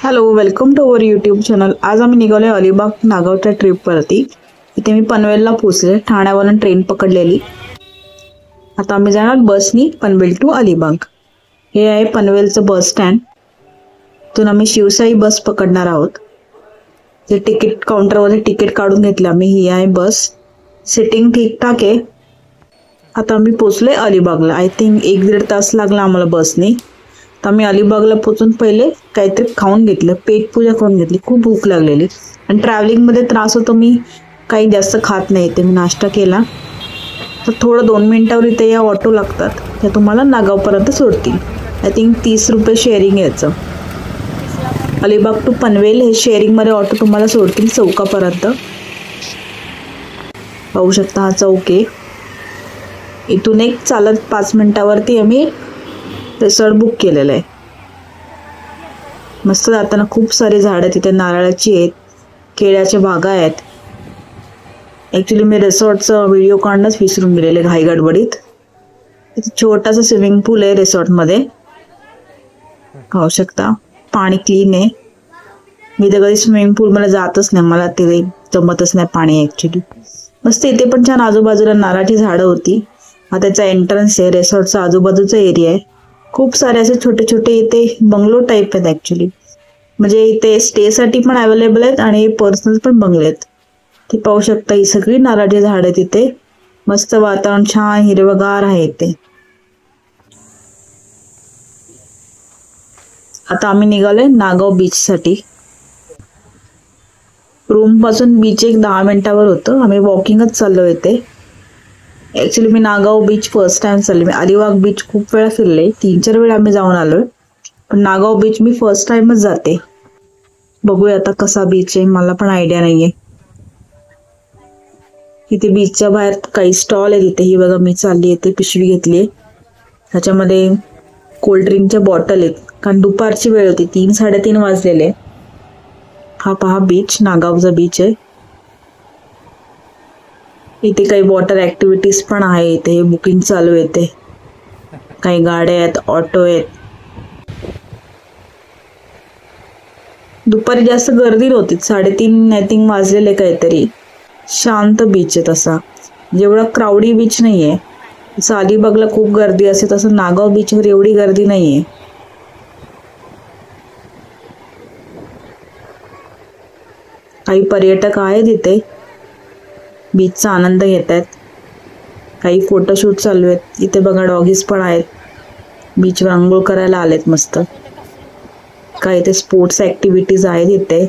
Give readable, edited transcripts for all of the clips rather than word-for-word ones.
Hello, welcome to our YouTube channel. आज आम्ही निघालो अलिबाग नागावच्या ट्रिपवरती. इथे मी पनवेलला पोहोचले. ठाण्यावरून ट्रेन पकडलेली. आता आम्ही जाणार बसनी पनवेल टू अलिबाग. हे आहे पनवेलचं बस स्टँड. इथून आम्ही शिवशाही बस पकडणार आहोत. जे तिकीट काउंटरवरती तिकीट काढून घेतलं आम्ही. ही आहे बस. सिटिंग ठीकठाक आहे. आता आम्ही पोचलोय अलिबागला. आय थिंक 1-1.5 तास लागला आम्हाला बसने. तर आम्ही अलिबागला पोचून पहिले काहीतरी खाऊन घेतलं, पेट पूजा करून घेतली. खूप भूक लागलेली आणि ट्रॅव्हलिंगमध्ये त्रास होतो. मी काही जास्त खात नाही. ते मी नाश्ता केला. तर थोडं 2 मिनिटावर इथे या ऑटो लागतात, त्या तुम्हाला नागावपर्यंत सोडतील. आय थिंक 30 रुपये शेअरिंग याचं. अलिबाग टू पनवेल हे शेअरिंगमध्ये ऑटो तुम्हाला सोडतील चौकापर्यंत. पाहू शकता हा चौक आहे. इथून एक चालत 5 मिनिटावरती आम्ही रिसॉर्ट बुक केलेलं आहे. मस्त जाताना खूप सारे झाडं तिथे नारळाची आहेत, केळ्याच्या बागा आहेत. ॲक्च्युली मी रिसॉर्टचा व्हिडिओ काढणंच विसरून गेलेले घाई गडबडीत. इथे छोटासा स्विमिंग पूल आहे रिसॉर्टमध्ये. पाहू शकता पाणी क्लीन आहे. मी तर कधी स्विमिंग पूलमध्ये जातच नाही, मला ते जमतच नाही पाणी ॲक्च्युली. मस्त इथे पण छान आजूबाजूला नारळाची झाडं होती. हा त्याचा एंट्रन्स आहे. रिसॉर्टचा आजूबाजूचा एरिया आहे. खूप सारे असे छोटे छोटे इथे बंगलो टाईप आहेत ॲक्च्युली. म्हणजे इथे स्टेसाठी पण अवेलेबल आहेत आणि पर्सनल पण बंगले आहेत. ते पाहू शकता ही सगळी नारळाची झाडं तिथे. मस्त वातावरण छान हिरवगार आहे इथे. आता आम्ही निघालोय नागाव बीचसाठी. रूम पासून बीच एक 10 मिनिटावर होतं. आम्ही वॉकिंगच चाललो इथे. ॲक्च्युली मी नागाव बीच फर्स्ट टाइम चालले. मी अलिबाग बीच खूप वेळा फिरले, 3-4 वेळा आम्ही जाऊन आलोय. पण नागाव बीच मी फर्स्ट टाइमच जाते. बघूया आता कसा बीच आहे, मला पण आयडिया नाहीये. इथे बीचच्या बाहेर काही स्टॉल आहे तिथे. ही बघा मी चालली येते, पिशवी घेतली. ह्याच्यामध्ये कोल्ड्रिंकच्या बॉटल आहेत, कारण दुपारची वेळ होती. 3-3:30 वाजलेले. हा पहा बीच, नागावचा बीच आहे. इथे काही वॉटर ॲक्टिव्हिटीज पण आहे. इथे बुकिंग चालू आहे. इथे काही गाड्या आहेत, ऑटो आहेत. दुपारी जास्त गर्दी नव्हती. 3:30 आय थिंक वाजलेले काहीतरी. शांत बीच आहे तसा, जेवढा क्राऊडी बीच नाही आहे. जसं अलिबागला खूप गर्दी असते तसं नागाव बीचवर एवढी गर्दी नाही आहे. काही पर्यटक आहेत इथे, बीचचा आनंद घेत आहेत. काही फोटोशूट चालू आहेत. इथे बघा डॉगीज पण आहेत, बीचवर आंघोळ करायला आलेत मस्त. काही इथे स्पोर्ट्स ॲक्टिव्हिटीज आहेत इथे.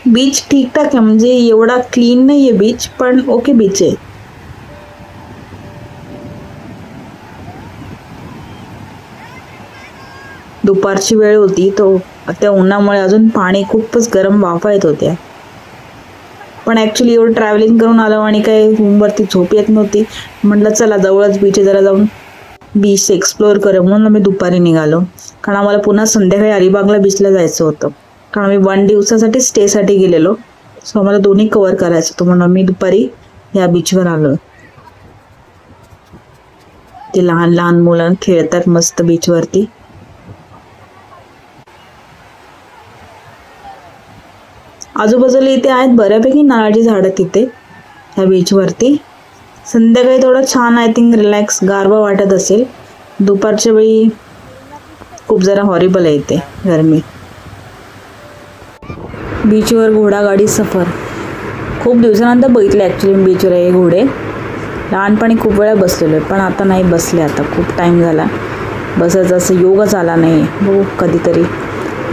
बीच ठीकठाक आहे, म्हणजे एवढा क्लीन नाही आहे बीच, पण ओके बीच आहे. दुपारची वेळ होती, तो त्या उन्हामुळे अजून पाणी खूपच गरम वाफा येत होत्या. पण ॲक्च्युली एवढं ट्रॅव्हलिंग करून आलो आणि काही रूमवरती झोप येत नव्हती. म्हटलं चला जवळच बीच आहे, जरा जाऊन बीच एक्सप्लोअर करू. म्हणून आम्ही दुपारी निघालो, कारण आम्हाला पुन्हा संध्याकाळी अलिबागला बीचला जायचं होतं. कारण आम्ही 1 दिवसासाठी स्टेसाठी गेलेलो, सो आम्हाला दोन्ही कवर करायचं होतं. म्हणून आम्ही दुपारी या बीचवर आलो. ते लहान लहान मुलं खेळतात मस्त बीचवरती. आजूबाजूला इथे आहेत बऱ्यापैकी नारळाची झाडं तिथे ह्या बीचवरती. संध्याकाळी थोडं छान आय थिंक रिलॅक्स गारवा वाटत असेल. दुपारच्या वेळी खूप जरा हॉरिबल आहे इथे गरमी. बीचवर घोडागाडी सफर खूप दिवसानंतर बघितलं ॲक्च्युली मी बीचवर हे घोडे. लहानपणी खूप वेळा बसलेलो आहे, पण आता नाही बसले. आता खूप टाईम झाला बसायचा, असं योगच आला नाही. बघू कधीतरी.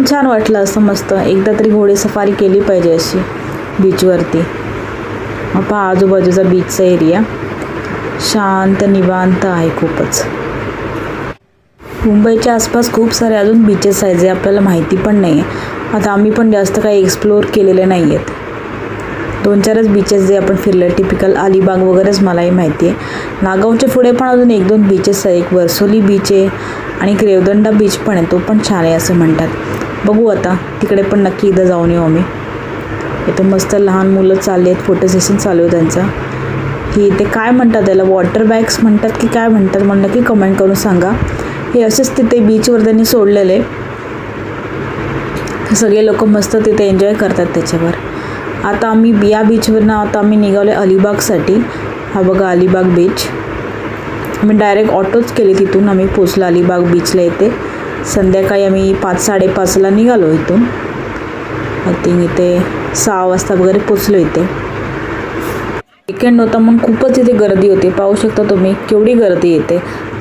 छान वाटलं असं मस्त. एकदा तरी घोडे सफारी केली पाहिजे अशी बीचवरती. मग पहा आजूबाजूचा बीचचा एरिया शांत निवांत आहे खूपच. मुंबईच्या आसपास खूप सारे अजून बीचेस आहेत जे आपल्याला माहिती पण नाही आहे. आता आम्ही पण जास्त काही एक्सप्लोअर केलेले नाही आहेत. 2-4च बीचेस जे आपण फिरले. टिपिकल अलिबाग वगैरेच मलाही माहिती आहे. नागावच्या पुढे पण अजून 1-2 बीचेस आहे. एक वर्सोली बीच आहे आणि एक रेवदंडा बीच पण आहे, तो पण छान आहे असं म्हणतात. बघू आता तिकडे पण नक्की एकदा जाऊन येऊ आम्ही. इथे मस्त लहान मुलं चालले आहेत, फोटो सेशन चालू आहे त्यांचा. ही इथे काय म्हणतात त्याला, वॉटर बॅग्स म्हणतात की काय म्हणतात, मला नक्की कमेंट करून सांगा. हे असेच तिथे बीचवर त्यांनी सोडलेले, सगळे लोक मस्त तिथे एन्जॉय करतात त्याच्यावर. आता आम्ही या बीचवरनं आता आम्ही निघालो अलिबागसाठी. हा बघा अलिबाग बीच. आम्ही डायरेक्ट ऑटोच केली, तिथून आम्ही पोचलो अलिबाग बीचला. इथे संध्याकाळी आम्ही 5-5:30ला निघालो इथून. आय थिंक इथे 6 वाजता वगैरे पोचलो इथे. वीकेंड होता म्हणून खूपच इथे गर्दी होती. पाहू शकता तुम्ही केवढी गर्दी येते.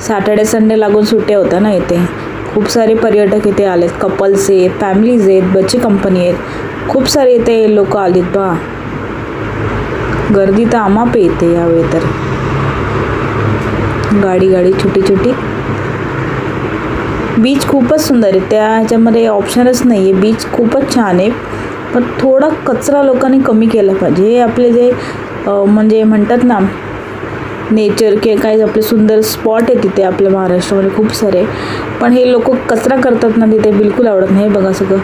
सॅटर्डे संडे लागून सुट्ट्या होत्या ना इथे. खूप सारे पर्यटक इथे आलेत, कपल्स आहेत, फॅमिलीज आहेत, बच्चे कंपनी आहेत, खूप सारे इथे लोक आलीत बा. गर्दी तर आमाप येते यावेळी तर. गाडी छोटी छोटी. बीच खूपच सुंदर आहे, त्या ह्याच्यामध्ये ऑप्शनच नाही आहे. बीच खूपच छान आहे, पण थोडा कचरा लोकांनी कमी केला पाहिजे. हे आपले जे म्हणजे म्हणतात ना नेचर के काही आपले सुंदर स्पॉट आहे तिथे आपल्या महाराष्ट्रामध्ये खूप सारे, पण हे लोक कचरा करतात ना तिथे, बिलकुल आवडत नाही. बघा सगळं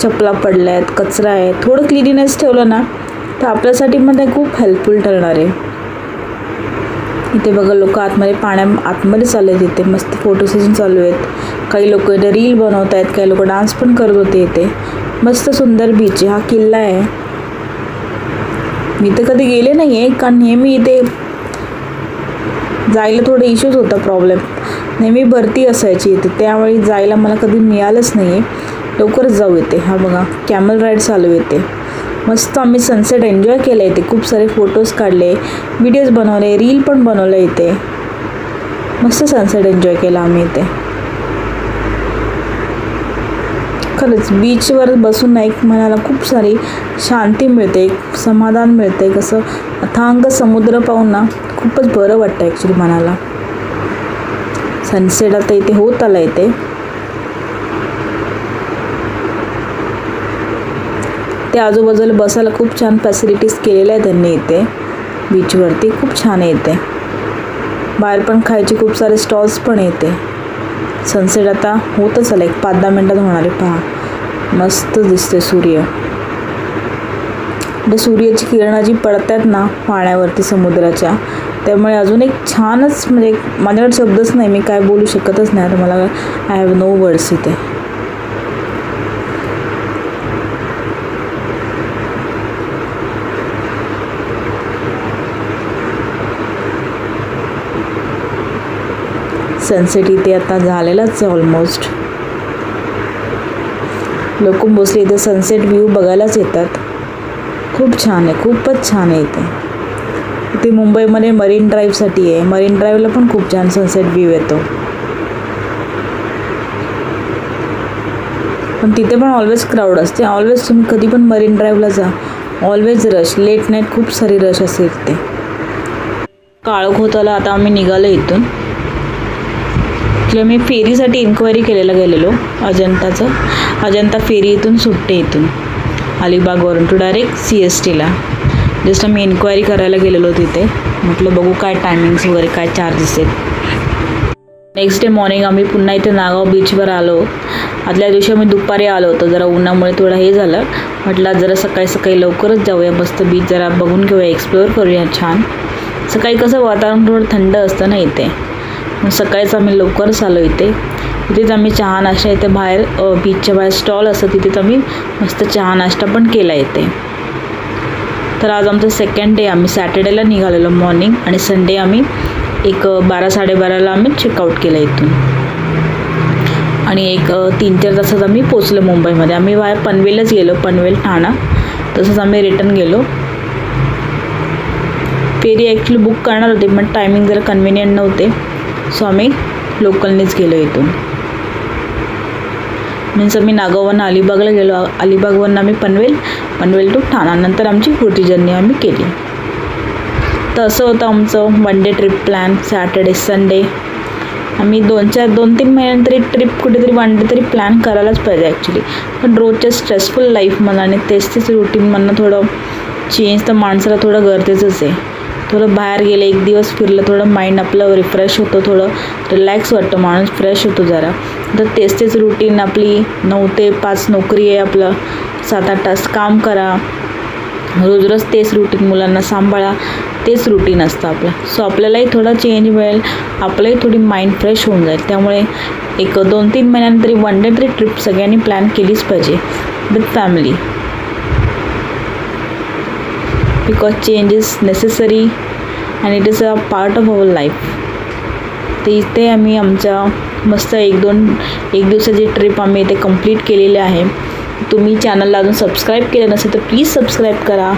चपला पडल्या आहेत, कचरा आहे. थोडं क्लिनिनेस ठेवलं ना तर आपल्यासाठी मध्ये खूप हेल्पफुल ठरणार आहे. इथे बघा लोक आतमध्ये चालले आहेत. इथे मस्त फोटो सेशन चालू आहेत. काही लोक इथे रील बनवत आहेत, काही लोक डान्स पण करत होते इथे. मस्त सुंदर बीच आहे. हा किल्ला आहे. मी तर कधी गेले नाही आहे, कारण नेहमी इथे जायला थोडं इश्यूज होता, प्रॉब्लेम. नेहमी भरती असायची इथे, त्यावेळी जायला मला कधी मिळालंच नाही आहे. लवकरच जाऊ येते. हा बघा कॅमल राईड चालू येते. मस्त आम्ही सनसेट एन्जॉय केलं इथे. खूप सारे फोटोज काढले, व्हिडिओज बनवले, रील पण बनवलं इथे. मस्त सनसेट एन्जॉय केला आम्ही इथे. खरंच बीचवर बसून एक मनाला खूप सारी शांती मिळते, एक समाधान मिळते. कसं अथांग समुद्र पाहून ना खूपच बरं वाटतं ॲक्च्युली मनाला. सनसेट आता इथे होत आला इथे. ते आजूबाजूला बसायला खूप छान फॅसिलिटीज केलेल्या आहेत त्यांनी इथे बीचवरती. खूप छान आहे इथे. बाहेर पण खायचे खूप सारे स्टॉल्स पण येते. सनसेट आता होतच आला, एक 5-10 मिनटात होणार आहे. पहा मस्त दिसते सूर्य. म्हणजे सूर्याची किरणं जी पडतात ना पाण्यावरती समुद्राच्या, त्यामुळे अजून एक छानच, म्हणजे माझ्याकडे शब्दच नाही, मी काय बोलू शकतच नाही आता. मला आय हॅव नो वर्ड्स इथे. सनसेट इथे आता झालेलाच आहे ऑलमोस्ट. लोक मोस्टली इथे सनसेट व्ह्यू बघायलाच येतात. खूप छान आहे, खूपच छान आहे इथे. इथे मुंबईमध्ये मरीन ड्राईव्हसाठी आहे. मरीन ड्राईव्हला पण खूप छान सनसेट व्ह्यू येतो. पण तिथे पण ऑलवेज क्राऊड असते. ऑलवेज तुम्ही कधी पण मरीन ड्राईव्हला जा, ऑलवेज रश. लेट नाईट खूप सारी रश असते तिथे. काळोख होत आला. आता आम्ही निघालो इथून. मी फेरीसाठी इन्क्वायरी गेलेलो अजंता फेरी इथून सुटते इथून अलिबागवरून टू डायरेक्ट CSTला. जस्ट आम्ही इन्क्वायरी करायला गेलेलो तिथे. म्हटलं बघू काय टायमिंग्स वगैरे काय चार्जेस आहेत. नेक्स्ट डे मॉर्निंग आम्ही पुन्हा इथे नागाव बीचवर आलो. आदल्या दिवशी आम्ही दुपारी आलो होतो. जरा उन्हामुळे थोडं हे झालं. म्हटलं जरा सकाळी लवकरच जाऊया, मस्त बीच जरा बघून घेऊया, एक्सप्लोअर करूया छान. सकाळी कसं वातावरण थोडं थंड असतं ना इथे, मग सकाळीच आम्ही लवकरच आलो इथे. इथेच आम्ही चहा नाश्ता, इथे बाहेर बीचच्या बाहेर स्टॉल असतं, तिथेच आम्ही मस्त चहा नाश्ता पण केला इथे. तर आज आमचं सेकंड डे. आम्ही सॅटर्डेला निघालेलो मॉर्निंग, आणि संडे आम्ही एक 12-12:30ला आम्ही चेकआउट केलं इथून. आणि एक 3-4 तासात आम्ही पोचलो मुंबईमध्ये. आम्ही बाहेर पनवेलच गेलो, पनवेल ठाणा, तसंच आम्ही रिटर्न गेलो. फेरी ॲक्च्युली बुक करणार होते, पण टायमिंग जरा कन्व्हिनियंट नव्हते, सो आम्ही लोकलनेच गेलो इथून. मीन्स आम्ही नागाववरून अलिबागला गेलो. अलिबागवरून आम्ही पनवेल टू ठाणा, नंतर आमची पुढची जर्नी आम्ही केली. तर असं होतं आमचं 1 day trip plan. Saturday Sunday आम्ही 2-3 महिन्यांतरी ट्रिप कुठेतरी 1 डे तरी प्लॅन करायलाच पाहिजे ॲक्च्युली. पण रोजच्या स्ट्रेसफुल लाईफमधनं आणि तेच रुटीनमधनं थोडं चेंज तर माणसाला थोडं गरजेचंच आहे. थोडं बाहेर गेलं, एक दिवस फिरलं, थोडं माइंड आपलं रिफ्रेश होतं, थोडं रिलॅक्स वाटतं, माणूस फ्रेश होतो जरा. तर तेच रुटीन आपली 9 ते 5 नोकरी आहे, आपलं 7-8 तास काम करा, रोज तेच रुटीन, मुलांना सांभाळा, तेच रुटीन असतं आपलं. सो आपल्यालाही थोडा चेंज मिळेल, आपलंही थोडी माइंड फ्रेश होऊन जाईल. त्यामुळे एक 2-3 महिन्यांतरी 1 डे तरी ट्रिप सगळ्यांनी प्लॅन केलीच पाहिजे with family. Because change is necessary and it is a part of our life. तर इथे आम्ही आमच्या मस्त 1 दिवसाची ट्रिप आम्ही इथे कंप्लीट केलेली आहे. तुम्ही चॅनलला अजून सबस्क्राईब केलं नसेल तर प्लीज सबस्क्राईब करा.